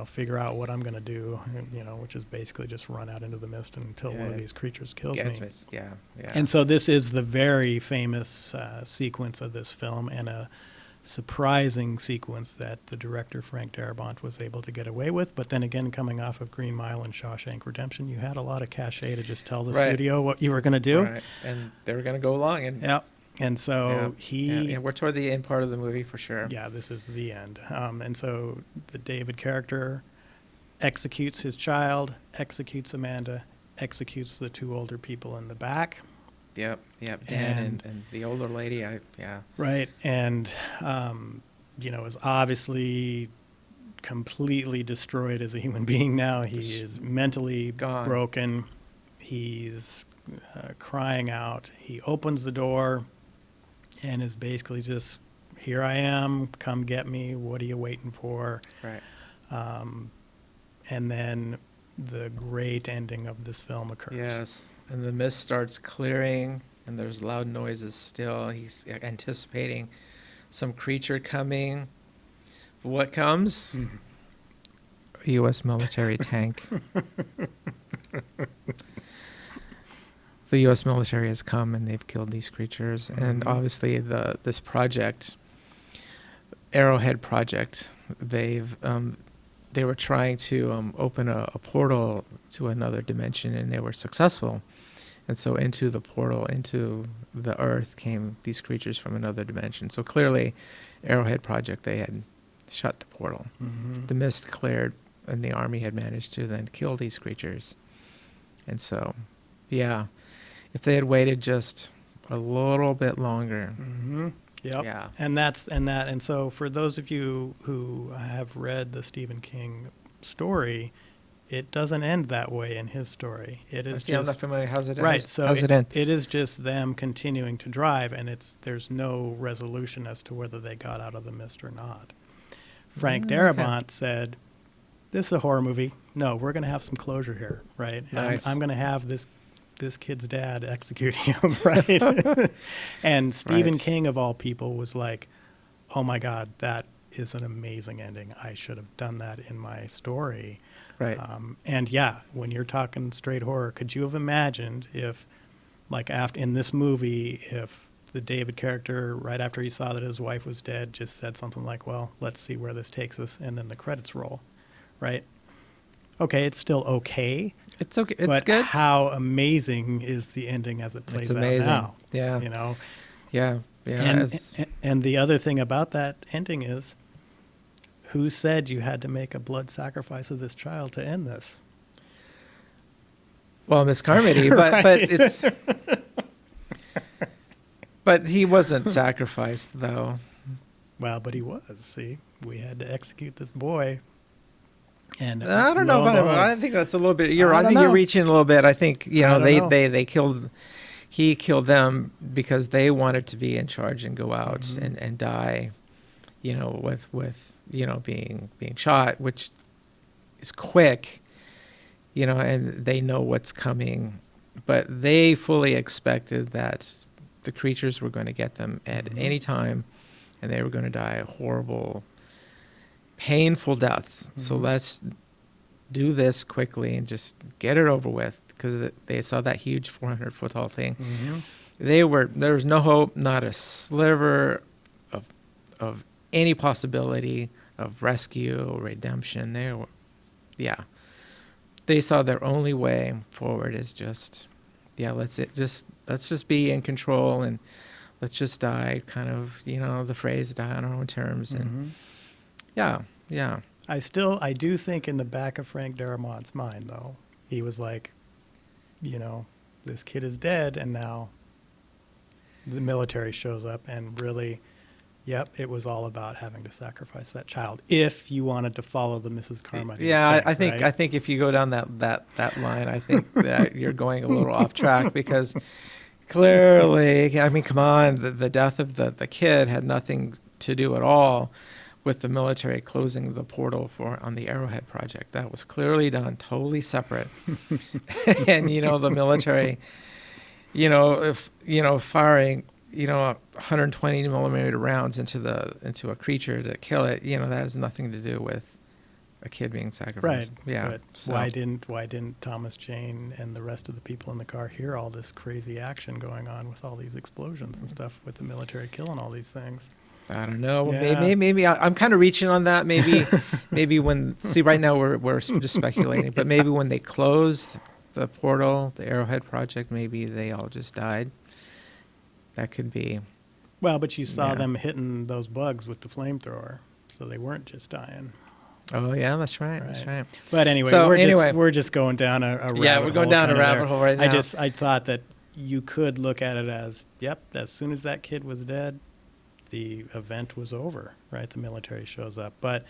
figure out what I'm going to do, which is basically just run out into the mist until one of these creatures kills me. Yeah. And so this is the very famous sequence of this film, and a surprising sequence that the director Frank Darabont was able to get away with. But then again, coming off of Green Mile and Shawshank Redemption, you had a lot of cachet to just tell the Right. studio what you were going to do. Right. And they were going to go along. And Yep. And so we're toward the end part of the movie for sure. yeah, this is the end. And so the David character executes his child, executes Amanda, executes the 2 older people in the back. Yep. Dan and the older lady. Right. And, is obviously completely destroyed as a human being now. He is mentally Gone. broken. He's crying out. He opens the door and is basically just, here I am, come get me. What are you waiting for? Right. And then the great ending of this film occurs. Yes, and the mist starts clearing, and there's loud noises still. He's anticipating some creature coming. What comes? A U.S. military tank. The U.S. military has come, and they've killed these creatures. And Mhm. obviously, this project, Arrowhead Project, they were trying to open a portal to another dimension, and they were successful. And so into the portal, into the earth, came these creatures from another dimension. So clearly, Arrowhead Project, they had shut the portal. Mhm. The mist cleared, and the army had managed to then kill these creatures. And so, yeah, if they had waited just a little bit longer. Mm-hmm. Yep. Yeah. And so for those of you who have read the Stephen King story, it doesn't end that way in his story. It is I'm not just familiar. How's it end? right. So how's it end? it is just them continuing to drive, and there's no resolution as to whether they got out of the mist or not. Frank Darabont said, "This is a horror movie. No, we're going to have some closure here, right? Nice. I'm going to have this kid's dad execute him, right?" And Stephen Right. King, of all people, was like, "Oh my God, that is an amazing ending. I should have done that in my story." Right. And yeah, when you're talking straight horror, could you have imagined if Like after in this movie, if the David character, right after he saw that his wife was dead, just said something like, well, let's see where this takes us, and then the credits roll, right? Okay, it's still okay. It's okay. It's but good. how amazing is the ending as it plays It's amazing. out now? Yeah. You know? Yeah. Yeah. And the other thing about that ending is, who said you had to make a blood sacrifice of this child to end this? Well, Miss Carmody, Right. but it's but he wasn't sacrificed though. Well, but he was. See, we had to execute this boy. And I don't know. I think that's a little bit. I think you're reaching a little bit. I think they killed. He killed them because they wanted to be in charge and go out and die. With being shot, which is quick. And they know what's coming, but they fully expected that the creatures were going to get them at any time, and they were going to die horrible, painful deaths. So let's do this quickly and just get it over with, because they saw that huge 400-foot tall thing. There was no hope, not a sliver of any possibility of rescue or redemption. They saw their only way forward is let's just be in control, and let's just die, kind of, the phrase, die on our own terms. And I do think in the back of Frank Daramont's mind, though, he was like, this kid is dead, and now the military shows up and really, it was all about having to sacrifice that child if you wanted to follow the Mrs. Carmody. I think if you go down that line, I think that you're going a little off track, because clearly, I mean, come on, the death of the kid had nothing to do at all with the military closing the portal on the Arrowhead project. That was clearly done totally separate. And the military, firing 120 millimeter rounds into a creature to kill it, that has nothing to do with a kid being sacrificed. Right. Yeah. But why didn't Thomas Jane and the rest of the people in the car hear all this crazy action going on with all these explosions and stuff, with the military killing all these things? I don't know. Yeah. Maybe I'm kind of reaching on that. Maybe when right now we're just speculating, but maybe when they closed the portal, the Arrowhead project, maybe they all just died. That could be. Well, but you saw them hitting those bugs with the flamethrower, so they weren't just dying. Oh yeah, that's right. That's right. But anyway, we're just going down a rabbit hole. Yeah, we're going down a rabbit hole right now. I thought that you could look at it as, as soon as that kid was dead, the event was over, right? The military shows up, but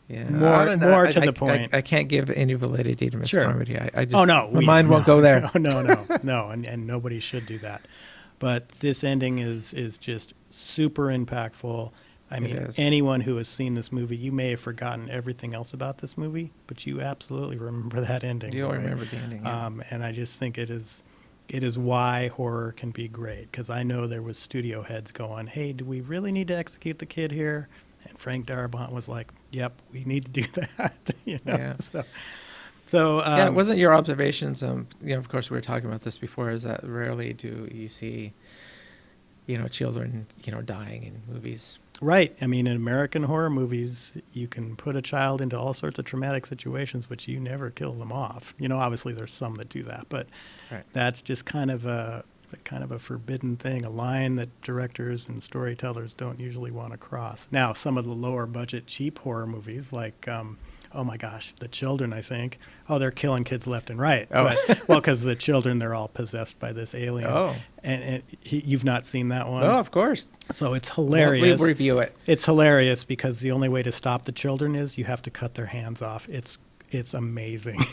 more to the point. I can't give any validity to Miss Carmody. I just, my mind won't go there. No, and nobody should do that. But this ending is just super impactful. I mean, anyone who has seen this movie, you may have forgotten everything else about this movie, but you absolutely remember that ending. You'll remember the ending. Yeah. And I just think it is why horror can be great, because I know there was studio heads going, hey, do we really need to execute the kid here? And Frank Darabont was like, yep, we need to do that. Yeah. So it wasn't your observations. Of course, we were talking about this before. Is that rarely do you see, children, dying in movies? Right. I mean, in American horror movies, you can put a child into all sorts of traumatic situations, but you never kill them off. Obviously there's some that do that, but that's just kind of a forbidden thing, a line that directors and storytellers don't usually want to cross. Now, some of the lower budget, cheap horror movies, like, oh my gosh, The Children, I think. Oh, they're killing kids left and right. Oh. Because the children, they're all possessed by this alien. Oh. And you've not seen that one? Oh, of course. So it's hilarious. We'll review it. It's hilarious because the only way to stop the children is you have to cut their hands off. It's amazing.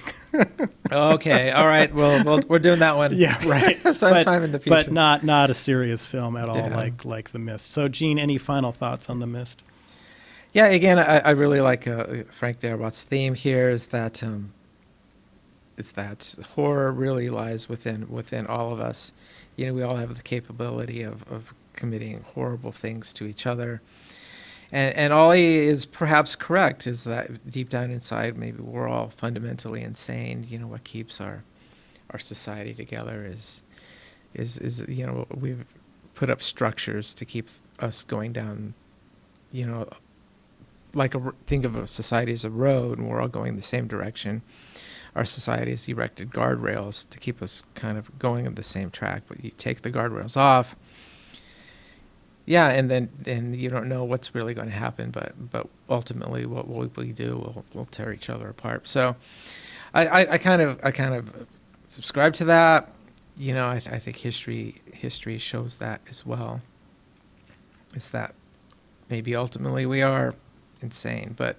Okay. All right. Well, we're doing that one. Yeah, right. Sometime in the future. But not a serious film at all, like The Mist. So, Gene, any final thoughts on The Mist? Yeah, again, I really like Frank Darabont's theme here. Is that it's that horror really lies within all of us. We all have the capability of committing horrible things to each other, and Ollie is perhaps correct. Is that deep down inside, maybe we're all fundamentally insane. What keeps our society together is is we've put up structures to keep us going down, like think of a society as a road, and we're all going the same direction. Our society has erected guardrails to keep us kind of going on the same track, but you take the guardrails off, and then you don't know what's really going to happen, but ultimately what we do will tear each other apart. So I kind of subscribe to that. I think history shows that as well. Is that maybe ultimately we are insane, but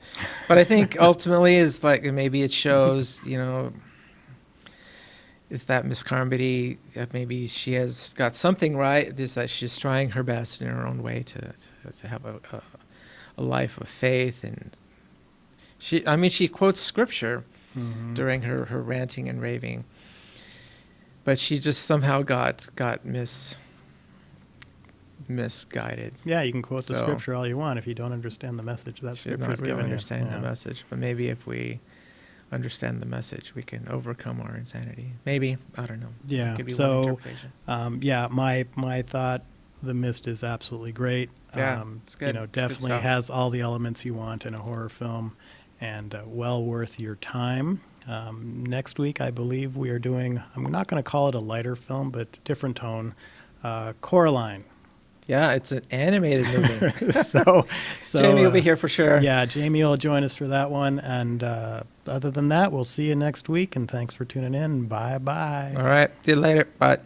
I think ultimately is like maybe it shows, is that Miss Carmody, maybe she has got something right, is that she's trying her best in her own way to have a life of faith. And she quotes scripture during her ranting and raving, but she just somehow got misguided. Yeah, you can quote the scripture all you want. If you don't understand the message that scripture is giving you. Understand the message, but maybe if we understand the message, we can overcome our insanity. Maybe, I don't know. Yeah. It could be one So, interpretation. my thought, The Mist is absolutely great. Yeah, it's good. It's Definitely good stuff. has all the elements you want in a horror film, and well worth your time. Next week, I believe we are doing, I'm not going to call it a lighter film, but different tone, Coraline. Yeah, it's an animated movie. so Jamey will be here for sure. Yeah, Jamey will join us for that one. And other than that, we'll see you next week. And thanks for tuning in. Bye-bye. All right. See you later. Bye.